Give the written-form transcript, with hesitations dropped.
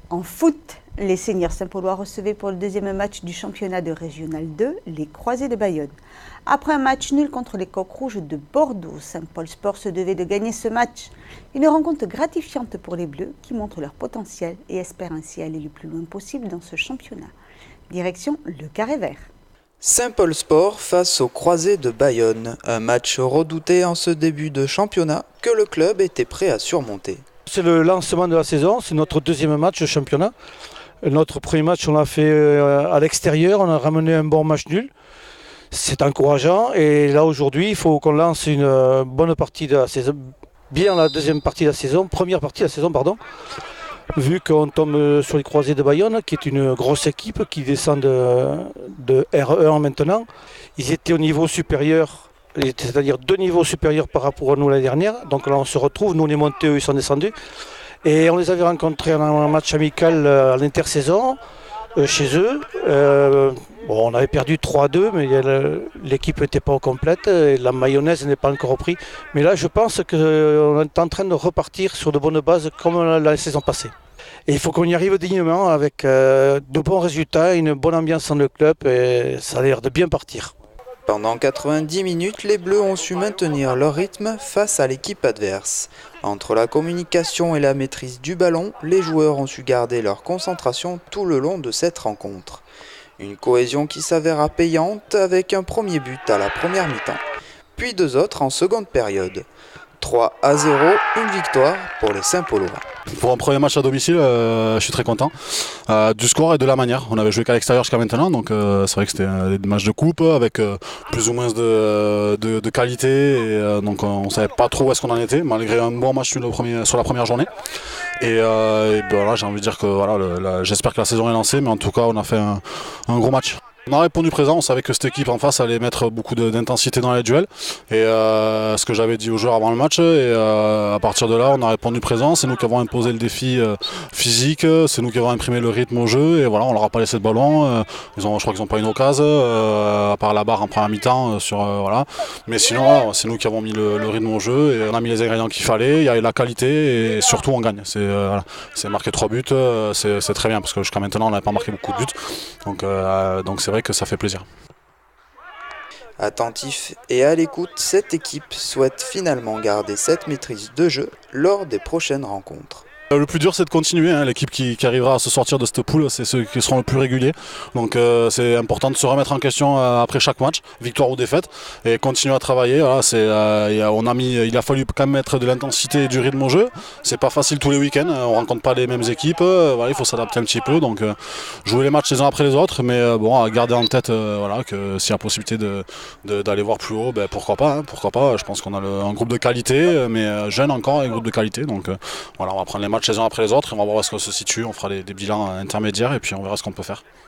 En foot, les seniors Saint-Paulois recevaient pour le deuxième match du championnat de Régional 2 les Croisés de Bayonne. Après un match nul contre les Coqs Rouges de Bordeaux, Saint-Paul Sport se devait de gagner ce match. Une rencontre gratifiante pour les Bleus qui montrent leur potentiel et espèrent ainsi aller le plus loin possible dans ce championnat. Direction le Carré Vert. Saint-Paul Sport face aux Croisés de Bayonne, un match redouté en ce début de championnat que le club était prêt à surmonter. C'est le lancement de la saison, c'est notre deuxième match de championnat. Notre premier match, on l'a fait à l'extérieur, on a ramené un bon match nul. C'est encourageant et là aujourd'hui, il faut qu'on lance une bonne partie de la saison, bien la deuxième partie de la saison, première partie de la saison, pardon. Vu qu'on tombe sur les Croisés de Bayonne, qui est une grosse équipe qui descend de R1 maintenant. Ils étaient au niveau supérieur, c'est-à-dire 2 niveaux supérieurs par rapport à nous l'année dernière. Donc là on se retrouve, nous on est montés, eux ils sont descendus. Et on les avait rencontrés en un match amical à l'intersaison, chez eux. On avait perdu 3-2, mais l'équipe n'était pas complète et la mayonnaise n'est pas encore repris. Mais là, je pense qu'on est en train de repartir sur de bonnes bases comme la saison passée. Et il faut qu'on y arrive dignement avec de bons résultats, une bonne ambiance dans le club et ça a l'air de bien partir. Pendant 90 minutes, les Bleus ont su maintenir leur rythme face à l'équipe adverse. Entre la communication et la maîtrise du ballon, les joueurs ont su garder leur concentration tout le long de cette rencontre. Une cohésion qui s'avéra payante avec un premier but à la première mi-temps, puis 2 autres en seconde période. 3-0, une victoire pour les Saint-Paulois. Pour un premier match à domicile, je suis très content du score et de la manière. On avait joué qu'à l'extérieur jusqu'à maintenant, donc c'est vrai que c'était des matchs de coupe avec plus ou moins de qualité. Et, donc on ne savait pas trop où est-ce qu'on en était, malgré un bon match sur la première journée. Et voilà, j'ai envie de dire que voilà, j'espère que la saison est lancée, mais en tout cas on a fait un gros match. On a répondu présent, on savait que cette équipe en face allait mettre beaucoup d'intensité dans les duels. Et ce que j'avais dit aux joueurs avant le match, et à partir de là, on a répondu présent. C'est nous qui avons imposé le défi physique, c'est nous qui avons imprimé le rythme au jeu. Et voilà, on leur a pas laissé de ballon. Je crois qu'ils n'ont pas une occasion, à part la barre en première mi-temps. Voilà. Mais sinon, voilà, c'est nous qui avons mis le rythme au jeu. Et on a mis les ingrédients qu'il fallait. Il y a la qualité et surtout on gagne. C'est marqué 3 buts, c'est très bien parce que jusqu'à maintenant on n'avait pas marqué beaucoup de buts. Donc c'est vrai que ça fait plaisir. Attentif et à l'écoute, cette équipe souhaite finalement garder cette maîtrise de jeu lors des prochaines rencontres. Le plus dur c'est de continuer, hein. L'équipe qui arrivera à se sortir de cette poule, c'est ceux qui seront le plus réguliers. Donc c'est important de se remettre en question après chaque match, victoire ou défaite, et continuer à travailler. Voilà, il a fallu quand même mettre de l'intensité et du rythme au jeu. C'est pas facile tous les week-ends, on rencontre pas les mêmes équipes, voilà, il faut s'adapter un petit peu. Donc jouer les matchs les uns après les autres, mais bon, à garder en tête voilà, que s'il y a possibilité d'aller voir plus haut, pourquoi pas, hein, pourquoi pas. Je pense qu'on a un groupe de qualité, mais jeune encore, un groupe de qualité. Donc voilà, on va prendre les matchs les uns après les autres, et on va voir où est-ce qu'on se situe, on fera des bilans intermédiaires et puis on verra ce qu'on peut faire.